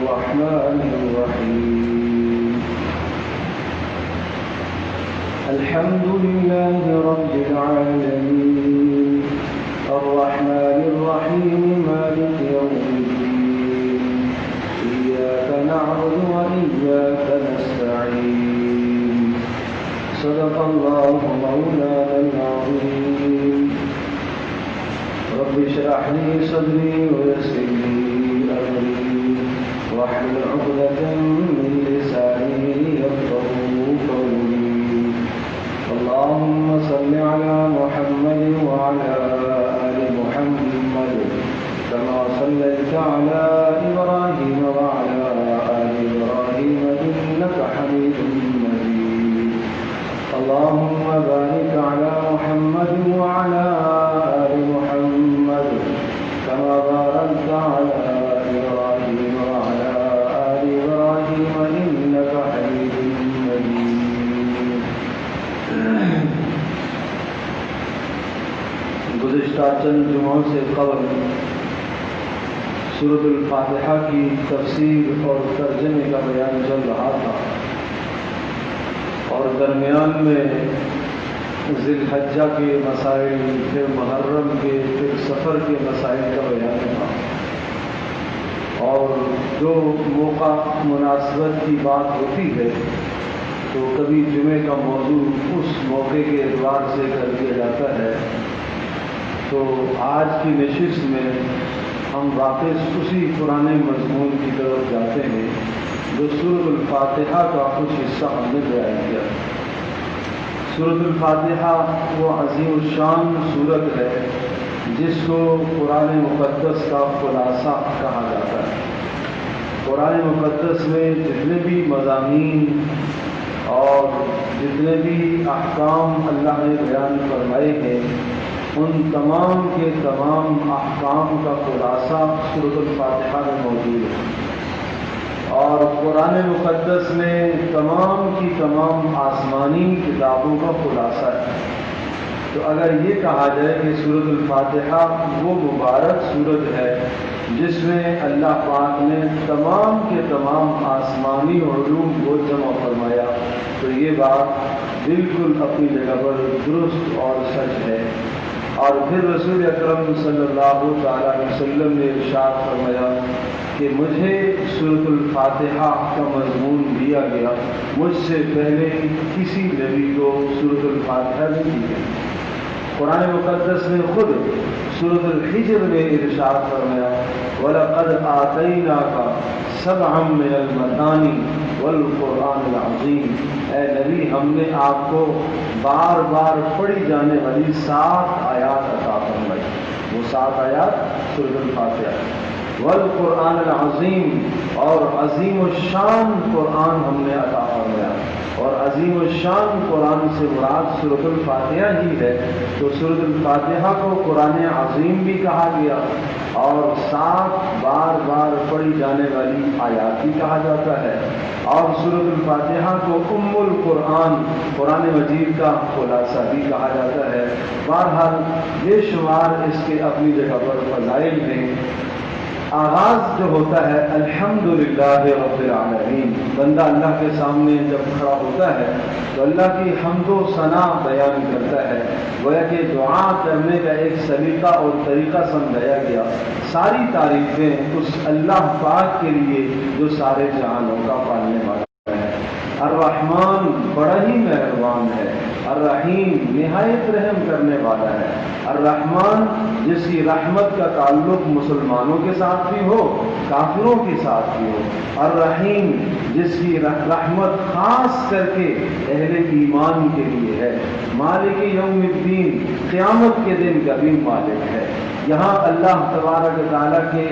الرحمن الرحيم الحمد لله رب العالمين الرحمن الرحيم مالك يوم الدين إياك نعبد وإياك نستعين صدق الله مولانا العظيم رب اشرح لي صدري ويسر لي أمري واحلل عقدة من لساني يفقهوا قولي اللهم صل على محمد وعلى آل محمد كما صليت على إبراهيم وعلى آل إبراهيم إنك حميد مجيد اللهم بارك على محمد وعلى آل محمد كما باركت على إبراهيم وعلى آل إبراهيم إنك حميد مجيد گزشتہ چند جمعوں سے قبل سورۃ الفاتحہ کی تفسیر اور ترجمے کا بیان چل رہا تھا اور درمیان میں ذی الحجہ کے مسائل، پھر محرم کے، پھر سفر کے مسائل کا بیان تھا، اور جو موقع مناسبت کی بات ہوتی ہے تو کبھی جمعے کا موضوع اس موقع کے اعتبار سے کر دیا جاتا ہے۔ تو آج کی نشست میں ہم واپس اسی پرانے مضمون کی طرف جاتے ہیں جو سورۃ الفاتحہ کا کچھ حصہ ہم نے بیان کیا۔ سورۃ الفاتحہ وہ عظیم الشان سورت ہے جس کو قرآن مقدس کا خلاصہ کہا جاتا ہے۔ قرآن مقدس میں جتنے بھی مضامین اور جتنے بھی احکام اللہ نے بیان فرمائے ہیں ان تمام کے تمام احکام کا خلاصہ سورۃ الفاتحہ میں موجود ہے، اور قرآن مقدس میں تمام کی تمام آسمانی کتابوں کا خلاصہ ہے۔ تو اگر یہ کہا جائے کہ سورۃ الفاتحہ وہ مبارک سورت ہے جس میں اللہ پاک نے تمام کے تمام آسمانی علوم کو جمع فرمایا، تو یہ بات بالکل اپنی جگہ پر درست اور سچ ہے۔ اور پھر رسول اکرم صلی اللہ تعالیٰ علیہ وسلم نے ارشاد فرمایا کہ مجھے سورۃ الفاتحہ کا مضمون دیا گیا، مجھ سے پہلے کسی نبی کو سورۃ الفاتحہ نہیں دی گئی۔ قرآن مقدس میں خود سورۃ الحجر میں ارشاد فرمایا وَلَقَدْ آتَيْنَاكَ سَبْعًا مِنَ الْمَثَانِي وَالْقُرْآنِ الْعَظِيمِ، اے نبی ہم نے آپ کو بار بار پڑھی جانے والی 7 آیات عطا فرمائی۔ وہ 7 آیات سورۃ الفاتحہ، والقرآن العظیم، اور عظیم الشان قرآن ہم نے عطا فرمایا۔ اور عظیم الشان قرآن سے مراد سورۃ الفاتحہ ہی ہے، تو سورۃ الفاتحہ کو قرآن عظیم بھی کہا گیا اور 7 بار بار پڑھی جانے والی آیات بھی کہا جاتا ہے، اور سورۃ الفاتحہ کو ام القرآن، قرآن مجید کا خلاصہ بھی کہا جاتا ہے۔ بہرحال یہ شمار اس کے اپنی جگہ پر فضائل ہیں۔ آغاز جو ہوتا ہے الحمدللہ رب العالمین، بندہ اللہ کے سامنے جب کھڑا ہوتا ہے تو اللہ کی حمد و ثنا بیان کرتا ہے، گویا کہ دعا کرنے کا ایک سلیقہ اور طریقہ سمجھایا گیا۔ ساری تعریفیں اس اللہ پاک کے لیے جو سارے جہانوں کا پالنے والا ہے۔ الرحمن بڑا ہی مہربان ہے، الرحیم نہایت رحم کرنے والا ہے۔ الرحمن جس کی رحمت کا تعلق مسلمانوں کے ساتھ بھی ہو، کافروں کے ساتھ بھی ہو۔ الرحیم جس کی رحمت خاص کر کے اہل ایمان کے لیے ہے۔ مالک یوم الدین، قیامت کے دن کا بھی مالک ہے۔ یہاں اللہ تبارک و تعالیٰ کے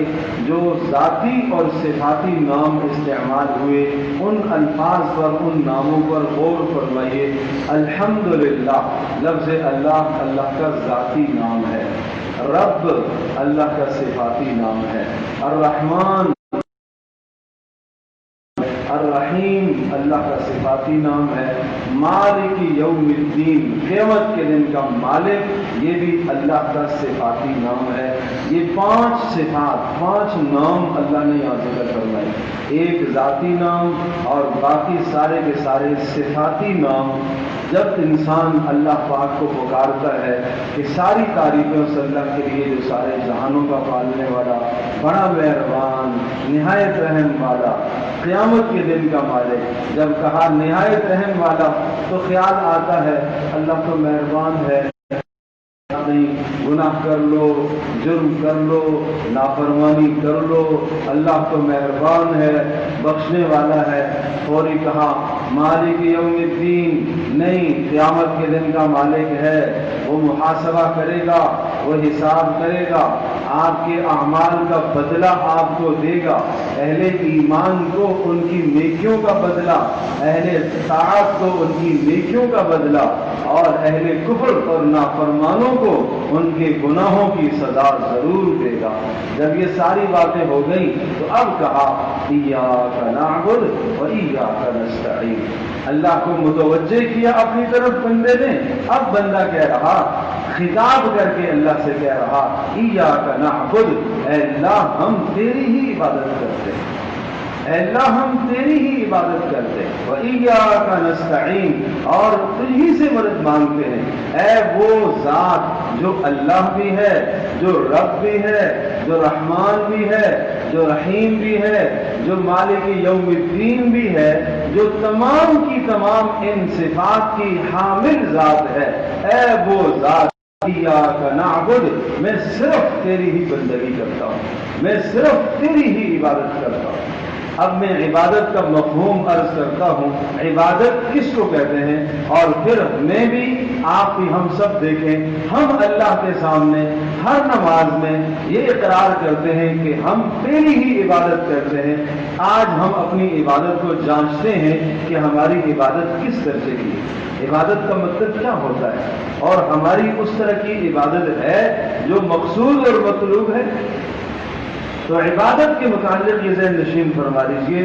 جو ذاتی اور صفاتی نام استعمال ہوئے ان الفاظ پر، ان ناموں پر غور فرمائیے۔ الحمدللہ لفظ اللہ، اللہ کا ذاتی نام ہے۔ رب اللہ کا صفاتی نام ہے۔ الرحمن الرحیم اللہ کا صفاتی نام ہے، مالک یوم الدین قیامت کے دن کا مالک یہ بھی اللہ کا صفاتی نام ہے۔ یہ 5 صفات 5 نام اللہ نے یہاں ذکر فرمائے، ایک ذاتی نام اور باقی سارے کے سارے صفاتی نام۔ جب انسان اللہ پاک کو پکارتا ہے کہ ساری تعریفیں اس اللہ کے لیے جو سارے جہانوں کا پالنے والا، بڑا مہربان، نہایت رحم والا، قیامت کے دن کا مالک، جب کہا نہایت رحم والا تو خیال آتا ہے اللہ تو مہربان ہے، نہیں گناہ کر لو، جرم کر لو، نافرمانی کر لو، اللہ تو مہربان ہے، بخشنے والا ہے۔ فوری کہا مالک یوم الدین، نہیں قیامت کے دن کا مالک ہے، وہ محاسبہ کرے گا، وہ حساب کرے گا، آپ کے اعمال کا بدلہ آپ کو دے گا، اہل ایمان کو ان کی نیکیوں کا بدلہ، اہل طاعت کو ان کی نیکیوں کا بدلہ، اور اہل کفر اور نافرمانوں کو ان کے گناہوں کی سزا ضرور دے گا۔ جب یہ ساری باتیں ہو گئیں تو اب کہا ایاک نعبد و ایاک نستعین، اللہ کو متوجہ کیا اپنی طرف بندے نے۔ اب بندہ کہہ رہا، خطاب کر کے اللہ سے کہہ رہا ایاک نعبد، اے اللہ ہم تیری ہی عبادت کرتے ہیں، اے اللہ ہم تیری ہی عبادت کرتے ہیں، وَإِيَّاكَ نَسْتَعِينُ، اور تجھی سے مدد مانگتے ہیں۔ اے وہ ذات جو اللہ بھی ہے، جو رب بھی ہے، جو رحمان بھی ہے، جو رحیم بھی ہے، جو مالک یوم الدین بھی ہے، جو تمام کی تمام ان صفات کی حامل ذات ہے، اے وہ ذات ایاک نعبد، میں صرف تیری ہی بندگی کرتا ہوں، میں صرف تیری ہی عبادت کرتا ہوں۔ اب میں عبادت کا مفہوم عرض کرتا ہوں، عبادت کس کو کہتے ہیں، اور پھر میں بھی آپ بھی ہم سب دیکھیں، ہم اللہ کے سامنے ہر نماز میں یہ اقرار کرتے ہیں کہ ہم تیری ہی عبادت کرتے ہیں۔ آج ہم اپنی عبادت کو جانچتے ہیں کہ ہماری عبادت کس درجے کی ہے، عبادت کا مطلب کیا ہوتا ہے، اور ہماری اس طرح کی عبادت ہے جو مقصود اور مطلوب ہے۔ تو عبادت کے متعلق یہ ذہن نشین فرما لیجیے،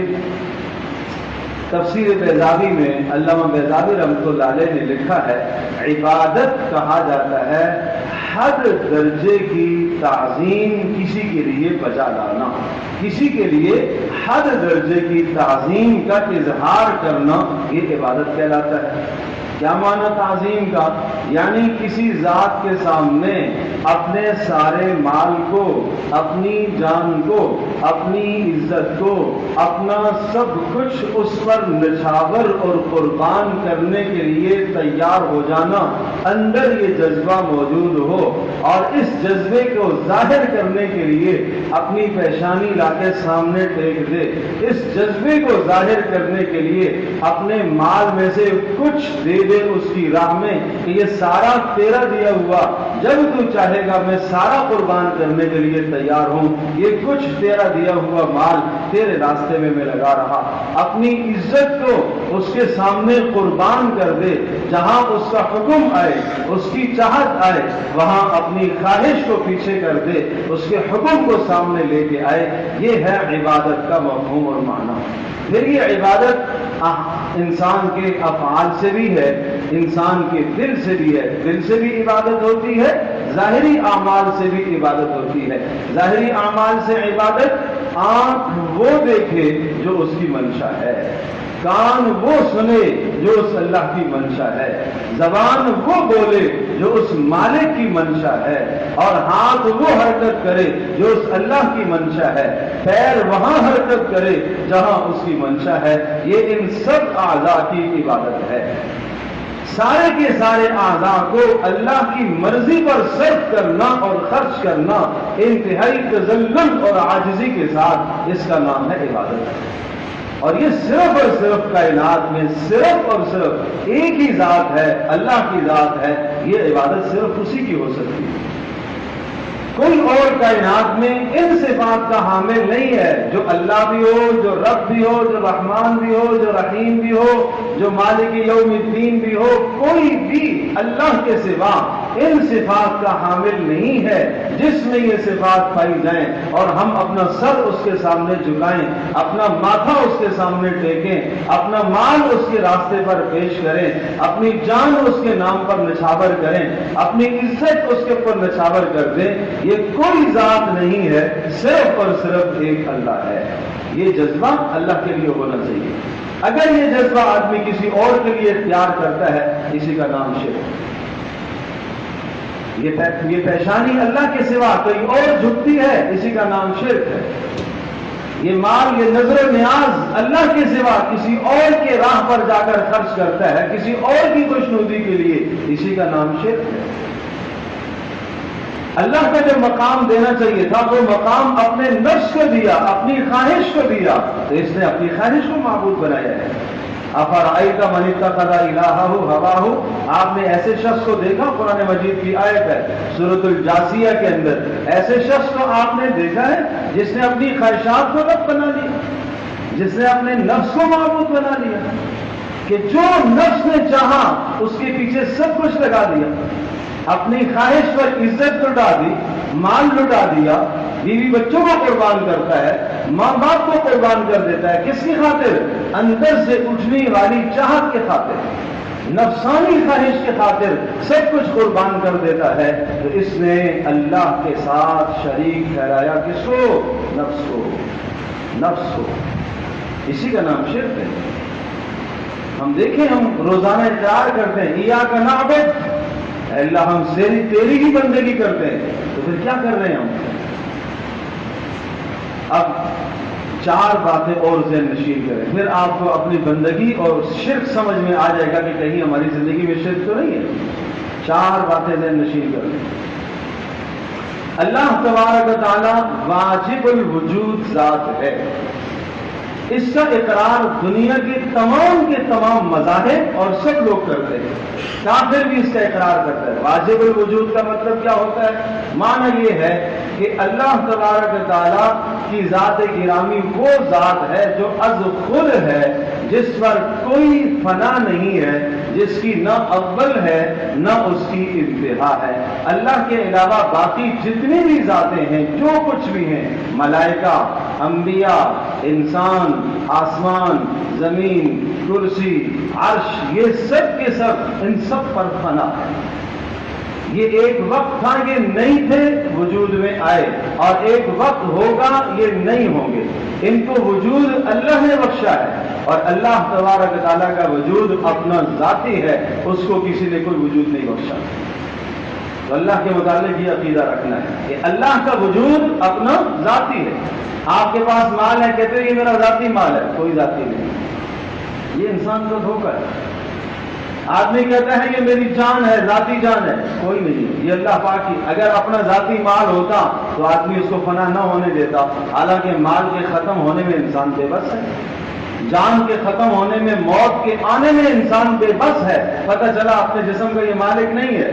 تفسیر بیضاوی میں علامہ بیضاوی رحمۃ اللہ علیہ نے لکھا ہے، عبادت کہا جاتا ہے حد درجے کی تعظیم کسی کے لیے بجا لانا، کسی کے لیے حد درجے کی تعظیم کا اظہار کرنا، یہ عبادت کہلاتا ہے۔ کیا معنی تعظیم کا؟ یعنی کسی ذات کے سامنے اپنے سارے مال کو، اپنی جان کو، اپنی عزت کو، اپنا سب کچھ اس پر نچھاور اور قربان کرنے کے لیے تیار ہو جانا، اندر یہ جذبہ موجود ہو، اور اس جذبے کو ظاہر کرنے کے لیے اپنی پیشانی لا کے سامنے ٹیک دے، اس جذبے کو ظاہر کرنے کے لیے اپنے مال میں سے کچھ دے دے اس کی راہ میں کہ یہ سارا تیرا دیا ہوا، جب تو چاہے گا میں سارا قربان کرنے کے لیے تیار ہوں، یہ کچھ تیرا دیا ہوا مال تیرے راستے میں لگا رہا، اپنی عزت کو اس کے سامنے قربان کر دے، جہاں اس کا حکم آئے، اس کی چاہت آئے، وہاں اپنی خواہش کو پیچھے کر دے، اس کے حکم کو سامنے لے کے آئے۔ یہ ہے عبادت کا مفہوم اور معنی۔ پھر یہ عبادت انسان کے افعال سے بھی ہے، انسان کے دل سے بھی ہے، دل سے بھی عبادت ہوتی ہے، ظاہری اعمال سے بھی عبادت ہوتی ہے۔ ظاہری اعمال سے عبادت، آنکھ وہ دیکھے جو اس کی منشا ہے، کان وہ سنے جو اس اللہ کی منشا ہے، زبان وہ بولے جو اس مالک کی منشا ہے، اور ہاتھ وہ حرکت کرے جو اس اللہ کی منشا ہے، پیر وہاں حرکت کرے جہاں اس کی منشا ہے۔ یہ ان سب اعضاء کی عبادت ہے۔ سارے کے سارے اعضاء کو اللہ کی مرضی پر صرف کرنا اور خرچ کرنا انتہائی تذلل اور عاجزی کے ساتھ، اس کا نام ہے عبادت۔ اور یہ صرف اور صرف کائنات میں صرف اور صرف ایک ہی ذات ہے، اللہ کی ذات ہے، یہ عبادت صرف اسی کی ہو سکتی ہے۔ کوئی اور کائنات میں ان صفات کا حامل نہیں ہے، جو اللہ بھی ہو، جو رب بھی ہو، جو رحمان بھی ہو، جو رحیم بھی ہو، جو مالک یوم الدین بھی ہو، کوئی بھی اللہ کے سوا ان صفات کا حامل نہیں ہے جس میں یہ صفات پائی جائیں، اور ہم اپنا سر اس کے سامنے جھکائیں، اپنا ماتھا اس کے سامنے ٹیکیں، اپنا مال اس کے راستے پر پیش کریں، اپنی جان اس کے نام پر نچھاور کریں، اپنی عزت اس کے اوپر نچھاور کر دیں، یہ کوئی ذات نہیں ہے، صرف اور صرف ایک اللہ ہے۔ یہ جذبہ اللہ کے لیے ہونا چاہیے۔ اگر یہ جذبہ آدمی کسی اور کے لیے اختیار کرتا ہے، اسی کا نام شرک۔ یہ پیشانی اللہ کے سوا کوئی اور جھکتی ہے، اسی کا نام شرک ہے۔ یہ مال، یہ نظر و نیاز اللہ کے سوا کسی اور کے راہ پر جا کر خرچ کرتا ہے، کسی اور کی خوشنودی کے لیے، اسی کا نام شرک ہے۔ اللہ کا جو مقام دینا چاہیے تھا وہ مقام اپنے نفس کو دیا، اپنی خواہش کو دیا، تو اس نے اپنی خواہش کو معبود بنایا ہے۔ افرأیت من اتخذ الہہ ہواہ، آپ نے ایسے شخص کو دیکھا، قرآن مجید کی آیت ہے سورۃ الجاثیہ کے اندر، ایسے شخص کو آپ نے دیکھا ہے جس نے اپنی خواہشات کو رب بنا لیا، جس نے اپنے نفس کو معبود بنا لیا، کہ جو نفس نے چاہا اس کے پیچھے سب کچھ لگا دیا، اپنی خواہش پر عزت لٹا دی، مال لٹا دیا، بیوی بچوں کو قربان کرتا ہے، ماں باپ کو قربان کر دیتا ہے، کس کی خاطر؟ اندر سے اٹھنے والی چاہت کے خاطر، نفسانی خواہش کے خاطر سب کچھ قربان کر دیتا ہے، تو اس نے اللہ کے ساتھ شریک ٹھہرایا کس کو؟ نفس کو، نفس کو۔ اسی کا نام شرک ہے۔ ہم دیکھیں، ہم روزانہ اقرار کرتے ہیں ایاک نعبد، اے اللہ ہم تیری ہی بندگی کرتے ہیں، تو پھر کیا کر رہے ہیں ہم؟ اب چار باتیں اور ذہن نشین کریں، پھر آپ کو اپنی بندگی اور شرک سمجھ میں آ جائے گا کہ کہیں ہماری زندگی میں شرک تو نہیں ہے۔ چار باتیں ذہن نشین کریں۔ اللہ تبارک و تعالی واجب الوجود ذات ہے، اس کا اقرار دنیا کے تمام مذاہب اور سب لوگ کرتے ہیں، کافر بھی اس کا اقرار کرتا ہے۔ واجب الوجود کا مطلب کیا ہوتا ہے؟ معنی یہ ہے کہ اللہ تبارک و تعالیٰ کی ذات گرامی وہ ذات ہے جو از خود ہے، جس پر کوئی فنا نہیں ہے، جس کی نہ اول ہے نہ اس کی انتہا ہے۔ اللہ کے علاوہ باقی جتنی بھی ذاتیں ہیں، جو کچھ بھی ہیں، ملائکہ، انبیاء، انسان، آسمان، زمین، کرسی، عرش، یہ سب کے سب ان سب پر فنا ہے۔ یہ ایک وقت تھا یہ نہیں تھے، وجود میں آئے، اور ایک وقت ہوگا یہ نہیں ہوں گے۔ ان کو وجود اللہ نے بخشا ہے، اور اللہ تبارک تعالیٰ کا وجود اپنا ذاتی ہے، اس کو کسی نے کوئی وجود نہیں بخشا۔ تو اللہ کے متعلق یہ عقیدہ رکھنا ہے کہ اللہ کا وجود اپنا ذاتی ہے۔ آپ کے پاس مال ہے، کہتے ہیں یہ میرا ذاتی مال ہے، کوئی ذاتی نہیں، یہ انسان کا دھوکہ ہے۔ آدمی کہتا ہے یہ میری جان ہے، ذاتی جان ہے، کوئی نہیں، یہ اللہ پاک کی۔ اگر اپنا ذاتی مال ہوتا تو آدمی اس کو فنا نہ ہونے دیتا، حالانکہ مال کے ختم ہونے میں انسان بے بس ہے، جان کے ختم ہونے میں، موت کے آنے میں انسان بے بس ہے۔ پتہ چلا اپنے جسم کا یہ مالک نہیں ہے،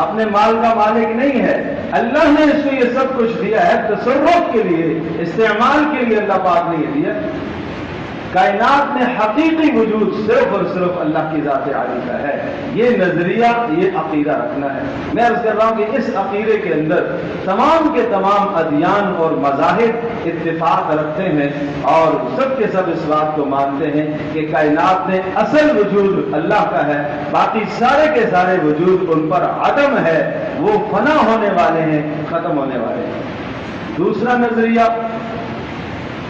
اپنے مال کا مالک نہیں ہے، اللہ نے اس کو یہ سب کچھ دیا ہے تصرف کے لیے، استعمال کے لیے اللہ پاک نے یہ دیا۔ کائنات میں حقیقی وجود صرف اور صرف اللہ کی ذات عالی کا ہے۔ یہ نظریہ، یہ عقیدہ رکھنا ہے۔ میں عرض کر رہا ہوں کہ اس عقیدے کے اندر تمام کے تمام ادیان اور مذاہب اتفاق رکھتے ہیں، اور سب کے سب اس بات کو مانتے ہیں کہ کائنات میں اصل وجود اللہ کا ہے، باقی سارے کے سارے وجود ان پر عدم ہے، وہ فنا ہونے والے ہیں، ختم ہونے والے ہیں۔ دوسرا نظریہ،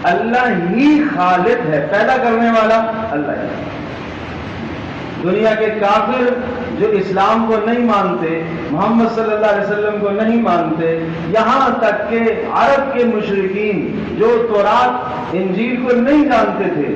اللہ ہی خالق ہے، پیدا کرنے والا اللہ ہی۔ دنیا کے کافر جو اسلام کو نہیں مانتے، محمد صلی اللہ علیہ وسلم کو نہیں مانتے، یہاں تک کہ عرب کے مشرکین جو تورات انجیل کو نہیں جانتے تھے،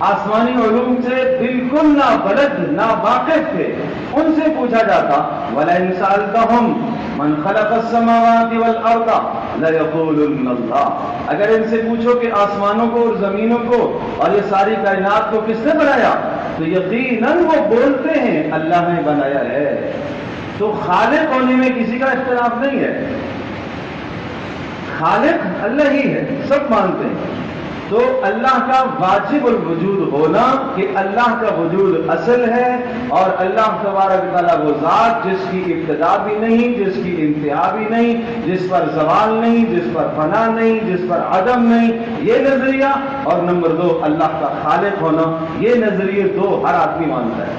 آسمانی علوم سے بالکل نہ بلد، نہ واقف تھے، ان سے پوچھا جاتا وَلَئِن سَأَلْتَهُمْ مَنْ خَلَقَ السَّمَاوَاتِ وَالْأَرْضَ لَيَقُولُنَّ اللَّهُ، اگر ان سے پوچھو کہ آسمانوں کو اور زمینوں کو اور یہ ساری کائنات کو کس نے بنایا، تو یقیناً وہ بولتے ہیں اللہ نے بنایا ہے۔ تو خالق ہونے میں کسی کا اختلاف نہیں ہے، خالق اللہ ہی ہے، سب مانتے ہیں، تو اللہ کا واجب الوجود ہونا کہ اللہ کا وجود اصل ہے، اور اللہ تبارک تعالیٰ وہ ذات جس کی ابتدا بھی نہیں، جس کی انتہا بھی نہیں، جس پر زوال نہیں، جس پر فنا نہیں، جس پر عدم نہیں، یہ نظریہ، اور نمبر 2 اللہ کا خالق ہونا، یہ نظریے 2 ہر آدمی مانتا ہے۔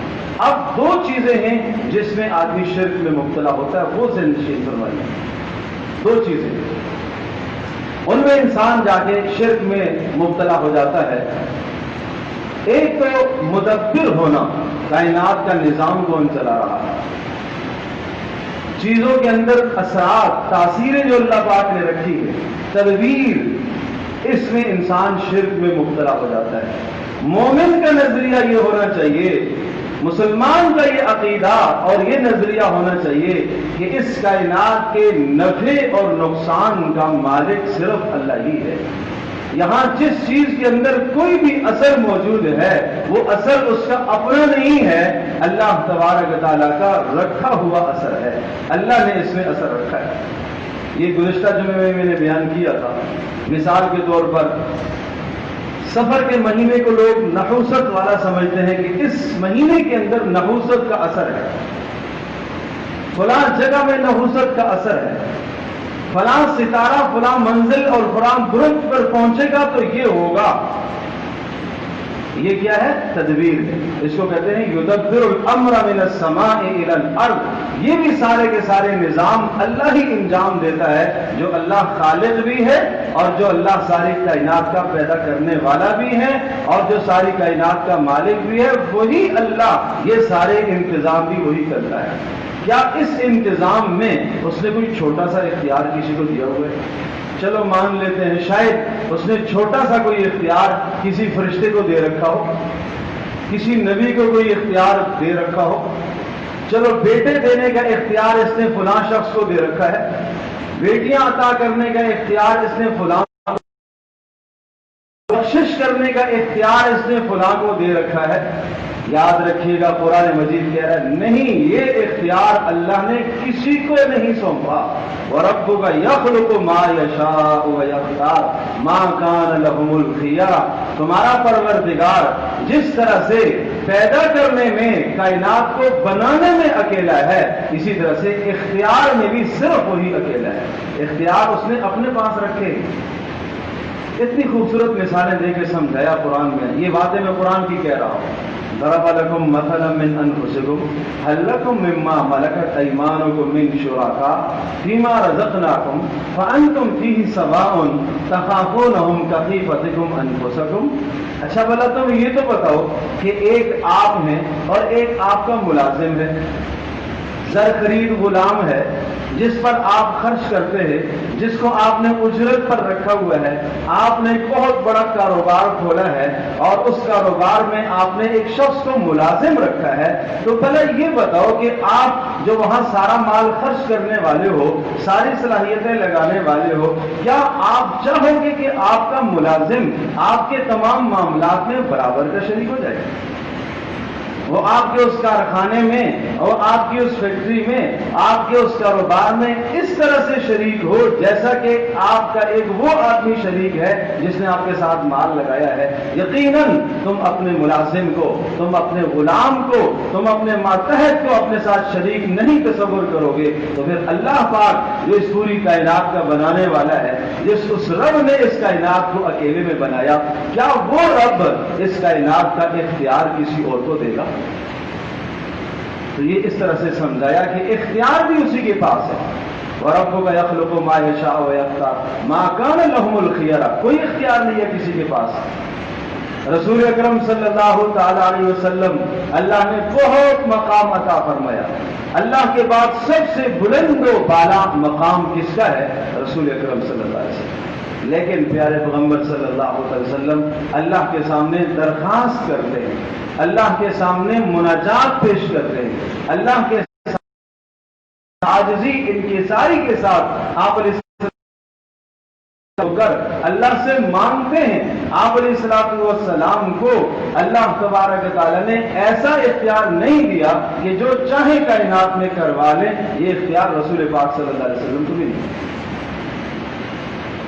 اب 2 چیزیں ہیں جس میں آدمی شرک میں مبتلا ہوتا ہے، وہ ذہن نشین فرمائیے۔ 2 چیزیں ان میں انسان جا کے شرک میں مبتلا ہو جاتا ہے۔ ایک تو مدبر ہونا، کائنات کا نظام کون چلا رہا ہے، چیزوں کے اندر اثرات، تاثیریں جو اللہ پاک نے رکھی ہے، تدبیر، اس میں انسان شرک میں مبتلا ہو جاتا ہے۔ مومن کا نظریہ یہ ہونا چاہیے، مسلمان کا یہ عقیدہ اور یہ نظریہ ہونا چاہیے کہ اس کائنات کے نفع اور نقصان کا مالک صرف اللہ ہی ہے۔ یہاں جس چیز کے اندر کوئی بھی اثر موجود ہے، وہ اثر اس کا اپنا نہیں ہے، اللہ تبارک تعالیٰ کا رکھا ہوا اثر ہے، اللہ نے اس میں اثر رکھا ہے۔ یہ گزشتہ جمعے میں نے بیان کیا تھا، مثال کے طور پر سفر کے مہینے کو لوگ نحوست والا سمجھتے ہیں کہ اس مہینے کے اندر نحوست کا اثر ہے، فلاں جگہ میں نحوست کا اثر ہے، فلاں ستارہ فلاں منزل اور فلاں برج پر پہنچے گا تو یہ ہوگا۔ یہ کیا ہے؟ تدبیر ہے، اس کو کہتے ہیں یدبر الامر من السماء الى الارض۔ یہ بھی سارے کے سارے نظام اللہ ہی انجام دیتا ہے، جو اللہ خالق بھی ہے اور جو اللہ ساری کائنات کا پیدا کرنے والا بھی ہے اور جو ساری کائنات کا مالک بھی ہے، وہی اللہ یہ سارے انتظام بھی وہی کرتا ہے۔ کیا اس انتظام میں اس نے کوئی چھوٹا سا اختیار کسی کو دیا ہوا ہے؟ چلو مان لیتے ہیں شاید اس نے چھوٹا سا کوئی اختیار کسی فرشتے کو دے رکھا ہو، کسی نبی کو کوئی اختیار دے رکھا ہو، چلو بیٹے دینے کا اختیار اس نے فلاں شخص کو دے رکھا ہے، بیٹیاں عطا کرنے کا اختیار اس نے فلاں، بخشش کرنے کا اختیار اس نے فلاں کو دے رکھا ہے۔ یاد رکھیے گا قرآن مجید کہہ رہا ہے نہیں، یہ اختیار اللہ نے کسی کو نہیں سونپا۔ وَرَبُّكَ يَخْلُقُ مَا يَشَاءُ وَيَخْتَارُ مَا كَانَ لَهُمُ الْخِيَرَةُ۔ تمہارا پروردگار جس طرح سے پیدا کرنے میں، کائنات کو بنانے میں اکیلا ہے، اسی طرح سے اختیار میں بھی صرف وہی اکیلا ہے، اختیار اس نے اپنے پاس رکھے۔ اتنی خوبصورت مثالیں دے کے سمجھایا قرآن میں، یہ باتیں میں قرآن کی کہہ رہا ہوں۔ ضرب لكم مثلا من انفسكم هل لكم مما ملكت ايمانكم من شركاء فيما رزقناكم فانتم فيه سواء تخافونهم كخيفتكم انفسكم۔ اچھا بھلا تم یہ تو بتاؤ کہ ایک آپ ہیں اور ایک آپ کا ملازم ہے، زر خرید غلام ہے جس پر آپ خرچ کرتے ہیں، جس کو آپ نے اجرت پر رکھا ہوا ہے، آپ نے ایک بہت بڑا کاروبار کھولا ہے اور اس کاروبار میں آپ نے ایک شخص کو ملازم رکھا ہے، تو پہلے یہ بتاؤ کہ آپ جو وہاں سارا مال خرچ کرنے والے ہو، ساری صلاحیتیں لگانے والے ہو، کیا آپ چاہو گے کہ آپ کا ملازم آپ کے تمام معاملات میں برابر کا شریک ہو جائے؟ وہ آپ کے اس کارخانے میں اور آپ کی اس فیکٹری میں، آپ کے اس کاروبار میں اس طرح سے شریک ہو جیسا کہ آپ کا ایک وہ آدمی شریک ہے جس نے آپ کے ساتھ مال لگایا ہے۔ یقیناً تم اپنے ملازم کو، تم اپنے غلام کو، تم اپنے ماتحت کو اپنے ساتھ شریک نہیں تصور کرو گے، تو پھر اللہ پاک جو اس پوری کائنات کا بنانے والا ہے، جس اس رب نے اس کائنات کو اکیلے میں بنایا، کیا وہ رب اس کائنات کا اختیار کسی اور کو دے گا؟ تو یہ اس طرح سے سمجھایا کہ اختیار بھی اسی کے پاس ہے۔ وَرَبُّكَ يَخْلُقُ مَا يَشَاءُ وَيَخْتَارُ مَا كَانَ لَهُمُ الْخِيَرَةُ، کوئی اختیار نہیں ہے کسی کے پاس۔ رسول اکرم صلی اللہ تعالی علیہ وسلم اللہ نے بہت مقام عطا فرمایا۔ اللہ کے بعد سب سے بلند و بالا مقام کس کا ہے؟ رسول اکرم صلی اللہ علیہ وسلم۔ لیکن پیارے پیغمبر صلی اللہ علیہ وسلم اللہ کے سامنے درخواست کرتے ہیں، اللہ کے سامنے مناجات پیش کرتے ہیں، اللہ کے عاجزی انکساری کے ساتھ آپ علیہ کر اللہ سے مانگتے ہیں۔ آپ علیہ الصلوۃ والسلام کو اللہ تبارک تعالیٰ نے ایسا اختیار نہیں دیا کہ جو چاہے کائنات میں کروا لیں، یہ اختیار رسول پاک صلی اللہ علیہ وسلم کو بھی نہیں۔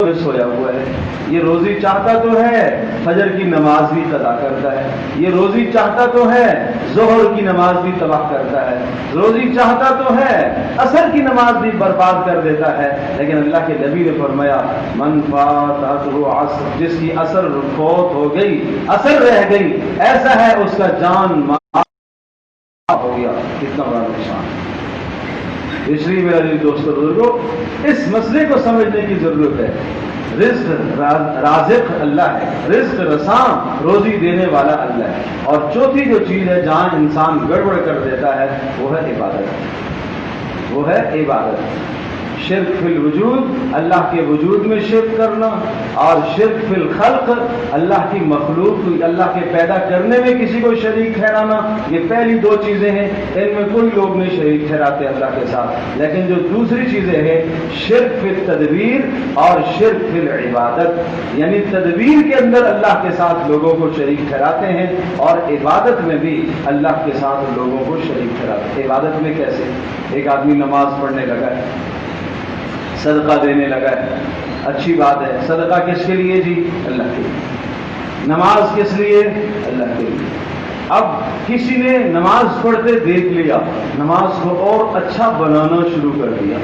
سویا ہوا ہے، یہ روزی چاہتا تو ہے فجر کی نماز بھی قضا کرتا ہے، یہ روزی چاہتا تو ہے ظہر کی نماز بھی تباہ کرتا ہے، روزی چاہتا تو ہے عصر کی نماز بھی برباد کر دیتا ہے، لیکن اللہ کے نبی نے فرمایا من فاتہ عصر، جس کی عصر فوت ہو گئی، عصر رہ گئی، ایسا ہے اس کا جان مال ہو گیا۔ کتنا بڑا نقصان۔ اس لیے میرے عزیز دوستو بزرگوں، اس مسئلے کو سمجھنے کی ضرورت ہے۔ رزق رازق اللہ ہے، رزق رساں روزی دینے والا اللہ ہے، اور چوتھی جو چیز ہے جہاں انسان گڑبڑ کر دیتا ہے وہ ہے عبادت، وہ ہے عبادت۔ شرک فی الوجود، اللہ کے وجود میں شرک کرنا، اور شرک فی الخلق، اللہ کی مخلوق، اللہ کے پیدا کرنے میں کسی کو شریک ٹھہرانا۔ یہ پہلی دو چیزیں ہیں، ان میں کوئی لوگ نہیں شریک ٹھہراتے اللہ کے ساتھ، لیکن جو دوسری چیزیں ہیں شرک فی التدبیر اور شرک فی العبادت، یعنی تدبیر کے اندر اللہ کے ساتھ لوگوں کو شریک ٹھہراتے ہیں، اور عبادت میں بھی اللہ کے ساتھ لوگوں کو شریک ٹھہراتے ہیں۔ عبادت میں کیسے؟ ایک آدمی نماز پڑھنے لگا ہے، صدقہ دینے لگا ہے، اچھی بات ہے، صدقہ کس کے لیے جی؟ اللہ کے لیے۔ نماز کس لیے؟ اللہ کے لیے۔ اب کسی نے نماز پڑھتے دیکھ لیا، نماز کو اور اچھا بنانا شروع کر دیا،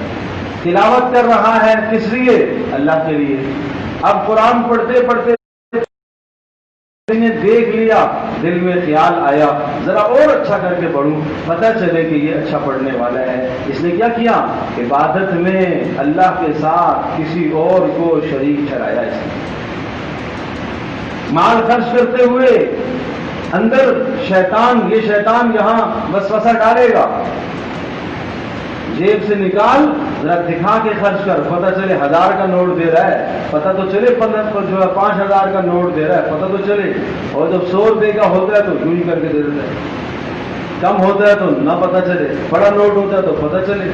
تلاوت کر رہا ہے، کس لیے؟ اللہ کے لیے۔ اب قرآن پڑھتے پڑھتے نے دیکھ لیا، دل میں خیال آیا ذرا اور اچھا کر کے پڑھوں، پتہ چلے کہ یہ اچھا پڑھنے والا ہے، اس نے کیا کیا؟ عبادت میں اللہ کے ساتھ کسی اور کو شریک ٹھہرایا۔ اس نے مال خرچ کرتے ہوئے اندر شیطان، یہ شیطان یہاں وسوسہ ڈالے گا، جیب سے نکال ذرا دکھا کے خرچ کر، پتہ چلے 1000 کا نوٹ دے رہا ہے، پتہ تو چلے 5000 کا نوٹ دے رہا ہے، پتہ تو چلے، اور جب 100 روپے کا ہوتا ہے تو یوں ہی کر کے دے دیتا ہے، کم ہوتا ہے تو نہ پتہ چلے، بڑا نوٹ ہوتا ہے تو پتہ چلے۔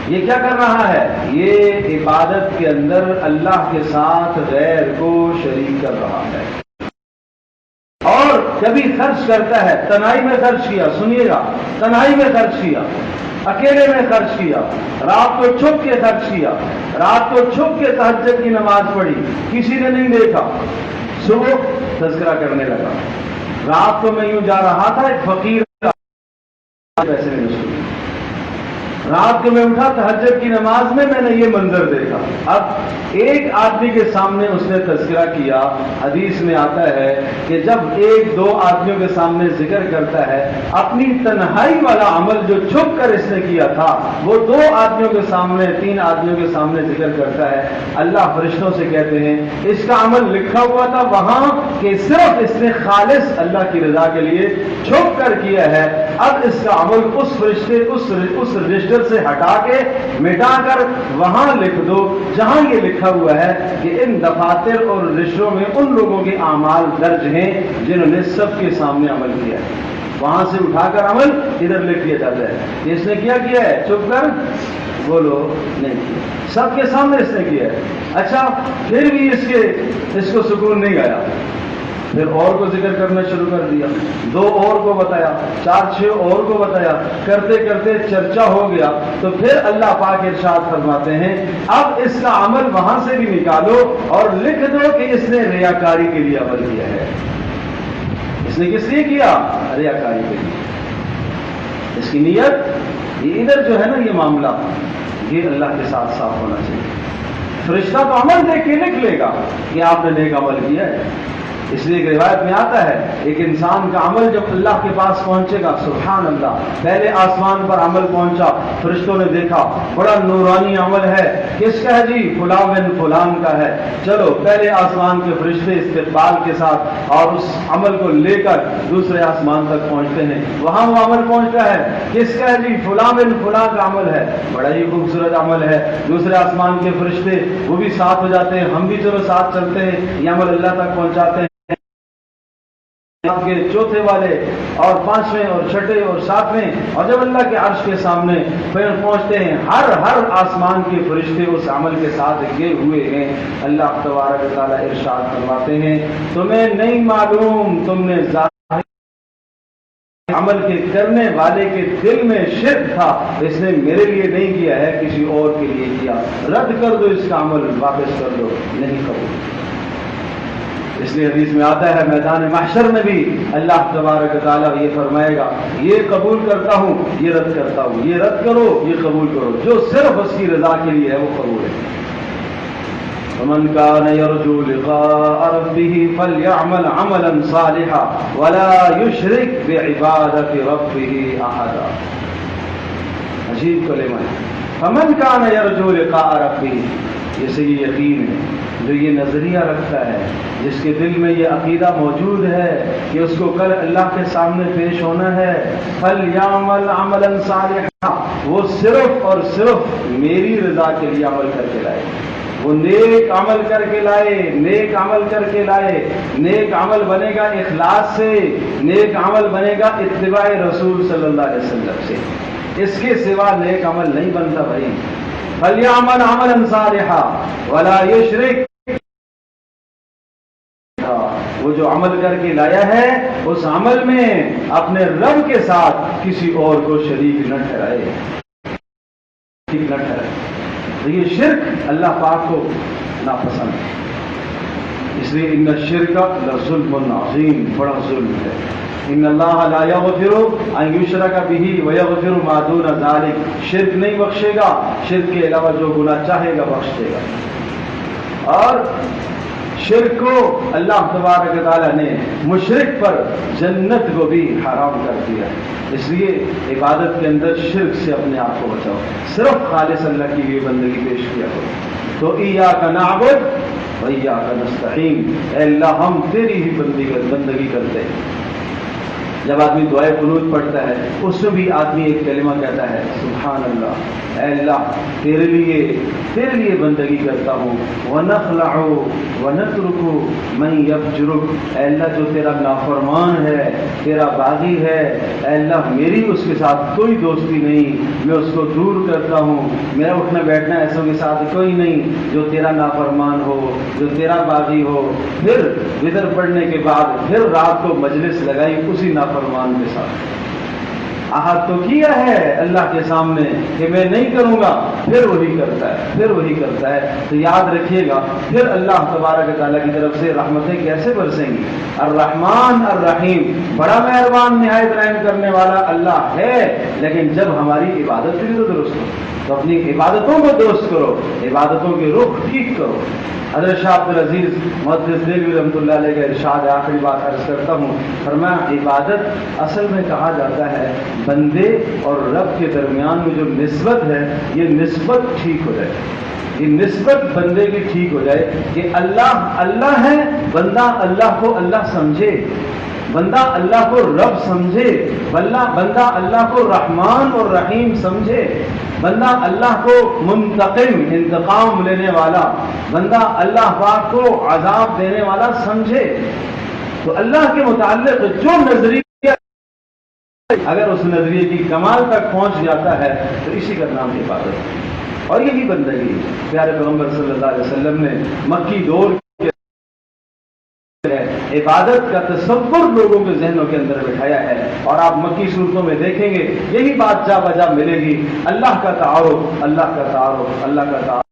یہ کیا کر رہا ہے؟ یہ عبادت کے اندر اللہ کے ساتھ غیر کو شریک کر رہا ہے۔ اور کبھی خرچ کرتا ہے، تنہائی میں خرچ کیا، سنیے گا، تنہائی میں خرچ کیا، اکیلے میں خرچ کیا، رات کو چھپ کے خرچ کیا، رات کو چھپ کے تہجد کی نماز پڑھی، کسی نے نہیں دیکھا، صبح تذکرہ کرنے لگا، رات کو میں یوں جا رہا تھا، ایک فقیر پیسے نے مجھ کو، رات کو میں اٹھا تہجد کی نماز میں نے یہ منظر دیکھا۔ اب ایک آدمی کے سامنے اس نے تذکرہ کیا، حدیث میں آتا ہے کہ جب ایک دو آدمیوں کے سامنے ذکر کرتا ہے، اپنی تنہائی والا عمل جو چھپ کر اس نے کیا تھا وہ 2 آدمیوں کے سامنے، 3 آدمیوں کے سامنے ذکر کرتا ہے، اللہ فرشتوں سے کہتے ہیں اس کا عمل لکھا ہوا تھا وہاں کہ صرف اس نے خالص اللہ کی رضا کے لیے چھپ کر کیا ہے، اب اس کا عمل اس فرشتے اس رجسٹر سے ہٹا کے مٹا کر وہاں لکھ دو جہاں یہ لکھا ہوا ہے کہ ان دفاتر اور رجسٹروں میں ان لوگوں کے اعمال درج ہیں جنہوں نے سب کے سامنے عمل کیا ہے، وہاں سے اٹھا کر عمل ادھر لکھ دیا جاتا ہے۔ اس نے کیا ہے؟ چھپ کر بولو نہیں کیا، سب کے سامنے اس نے کیا ہے۔ اچھا پھر بھی اس کو سکون نہیں آیا، پھر اور کو ذکر کرنا شروع کر دیا، 2 اور کو بتایا، 4-6 اور کو بتایا، کرتے کرتے چرچا ہو گیا، تو پھر اللہ پاک ارشاد فرماتے ہیں اب اس کا عمل وہاں سے بھی نکالو اور لکھ دو کہ اس نے ریاکاری کے لیے عمل کیا ہے۔ اس نے کس لیے کیا؟ ریاکاری کے لیے۔ اس کی نیت یہ ادھر جو ہے نا، یہ معاملہ یہ اللہ کے ساتھ صاف ہونا چاہیے۔ فرشتہ تو عمل دیکھ کے لکھ لے گا کہ آپ نے نیک عمل کیا ہے، اس لیے ایک روایت میں آتا ہے ایک انسان کا عمل جب اللہ کے پاس پہنچے گا، سبحان اللہ، پہلے آسمان پر عمل پہنچا، فرشتوں نے دیکھا بڑا نورانی عمل ہے، کس کا ہے جی؟ فلاں بن فلان کا ہے، چلو پہلے آسمان کے فرشتے استقبال کے ساتھ اور اس عمل کو لے کر دوسرے آسمان تک پہنچتے ہیں، وہاں وہ عمل پہنچتا ہے، کس کا ہے جی؟ فلاں بن فلاں کا عمل ہے، بڑا ہی خوبصورت عمل ہے، دوسرے آسمان کے فرشتے وہ بھی ساتھ ہو جاتے ہیں، ہم بھی چلو ساتھ چلتے ہیں، یہ عمل اللہ تک پہنچاتے ہیں، آپ کے چوتھے والے اور 5ویں اور 6ٹھے اور 7ویں، اور جب اللہ کے عرش کے سامنے پھر پہنچتے ہیں، ہر آسمان کے فرشتے اس عمل کے ساتھ لگے ہوئے ہیں۔ اللہ تبارک و تعالیٰ ارشاد فرماتے ہیں تمہیں نہیں معلوم تم نے ظاہر عمل کے کرنے والے کے دل میں شرک تھا، اس نے میرے لیے نہیں کیا ہے، کسی اور کے لیے کیا، رد کر دو اس کا عمل، واپس کر دو، نہیں قبول۔ اس لیے حدیث میں آتا ہے میدان محشر میں بھی اللہ تبارک و تعالیٰ یہ فرمائے گا، یہ قبول کرتا ہوں، یہ رد کرتا ہوں، یہ رد کرو، یہ قبول کرو، جو صرف اس کی رضا کے لیے ہے وہ قبول ہے۔ فمن كان يرجو لقاء ربه فليعمل عملا صالحا ولا يشرك بعبادة ربه أحدا۔ عجیب کلمہ ہے، فمن كان يرجو لقاء ربه، جسے یہ یقین ہے، جو یہ نظریہ رکھتا ہے، جس کے دل میں یہ عقیدہ موجود ہے کہ اس کو کل اللہ کے سامنے پیش ہونا ہے، فليعمل عملا صالحا، وہ صرف اور صرف میری رضا کے لیے عمل کر کے لائے، وہ نیک عمل کر کے لائے، نیک عمل کر کے لائے۔ نیک عمل بنے گا اخلاص سے، نیک عمل بنے گا اتباع رسول صلی اللہ علیہ وسلم سے، اس کے سوا نیک عمل نہیں بنتا بھائی۔ فلیعمل عملا صالحا ولا یشرک، وہ جو عمل کر کے لایا ہے اس عمل میں اپنے رب کے ساتھ کسی اور کو شریک نہ ٹھہرائے، ٹھیک نہ ٹھہرائے۔ تو یہ شرک اللہ پاک کو ناپسند ہے، اس لیے ان الشرک لظلم عظیم، بڑا ظلم ہے۔ ان اللہ لا یغفر ان یشرک بہ ویغفر ما دون ذلک، شرک نہیں بخشے گا، شرک کے علاوہ جو گناہ چاہے گا بخش دے گا۔ اور شرک کو اللہ تبارک و تعالیٰ نے مشرک پر جنت کو بھی حرام کر دیا، اس لیے عبادت کے اندر شرک سے اپنے آپ کو بچاؤ، صرف خالص اللہ کی لیے بندگی پیش کیا کرو۔ تو ایاک نعبد و ایاک نستعین، اے اللہ ہم تیری ہی بندگی کرتے ہیں۔ جب آدمی دعائے قنوت پڑھتا ہے اس میں بھی آدمی ایک کلمہ کہتا ہے، سبحان اللہ، اے اللہ تیرے لیے بندگی کرتا ہوں، وَنَخْلَعُ وَنَتْرُكُ مَنْ يَفْجُرُكَ، اے اللہ جو تیرا نافرمان ہے، تیرا باغی ہے، اے اللہ میری اس کے ساتھ کوئی دوستی نہیں، میں اس کو دور کرتا ہوں، میرا اٹھنا بیٹھنا ایسوں کے ساتھ کوئی نہیں جو تیرا نافرمان ہو، جو تیرا باغی ہو۔ پھر وطر پڑھنے کے بعد پھر رات کو مجلس لگائی اسی نافرمان کے ساتھ، عہد تو کیا ہے اللہ کے سامنے کہ میں نہیں کروں گا، پھر وہی کرتا ہے، پھر وہی کرتا ہے۔ تو یاد رکھیے گا پھر اللہ تبارک و تعالیٰ کی طرف سے رحمتیں کیسے برسیں گی۔ الرحمن الرحیم، بڑا مہربان نہایت رحم کرنے والا اللہ ہے، لیکن جب ہماری عبادت بھی تو درست ہو تو اپنی عبادتوں کو درست کرو، عبادتوں کے رخ ٹھیک کرو۔ حضرت شاہ عبدالعزیز محدث دہلوی رحمۃ اللہ علیہ کا ارشاد، آخری بات عرض کرتا ہوں، فرمایا عبادت اصل میں کہا جاتا ہے بندے اور رب کے درمیان میں جو نسبت ہے یہ نسبت ٹھیک ہو جائے، یہ نسبت بندے کی ٹھیک ہو جائے کہ اللہ اللہ ہے، بندہ اللہ کو اللہ سمجھے، بندہ اللہ کو رب سمجھے، بندہ اللہ کو رحمان اور رحیم سمجھے، بندہ اللہ کو منتقم انتقام لینے والا، بندہ اللہ پاک کو عذاب دینے والا سمجھے۔ تو اللہ کے متعلق جو نظریہ اگر اس نظریے کی کمال تک پہنچ جاتا ہے تو اسی کا نام عبادت ہے، اور یہی بندگی پیارے پیغمبر صلی اللہ علیہ وسلم نے مکی دور عبادت کا تصور لوگوں کے ذہنوں کے اندر بٹھایا ہے، اور آپ مکی صورتوں میں دیکھیں گے یہی بات جا بجا ملے گی، اللہ کا تعارف، اللہ کا تعارف، اللہ کا تعارف،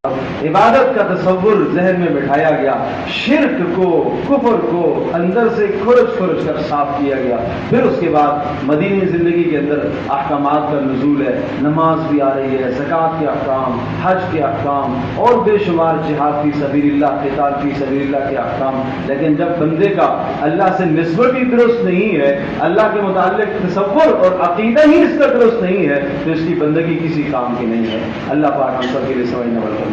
عبادت کا تصور ذہن میں بٹھایا گیا، شرک کو کفر کو اندر سے کھرچ کر صاف کیا گیا۔ پھر اس کے بعد مدینی زندگی کے اندر احکامات کا نزول ہے، نماز بھی آ رہی ہے، زکوٰۃ کے احکام، حج کے احکام، اور بے شمار جہاد فی سبیل اللہ، قتال فی سبیل اللہ کے احکام۔ لیکن جب بندے کا اللہ سے نسبت ہی درست نہیں ہے، اللہ کے متعلق تصور اور عقیدہ ہی اس کا درست نہیں ہے، تو اس کی بندگی کسی کام کی نہیں ہے۔ اللہ پاک ہم سب کے لیے سمجھنے والا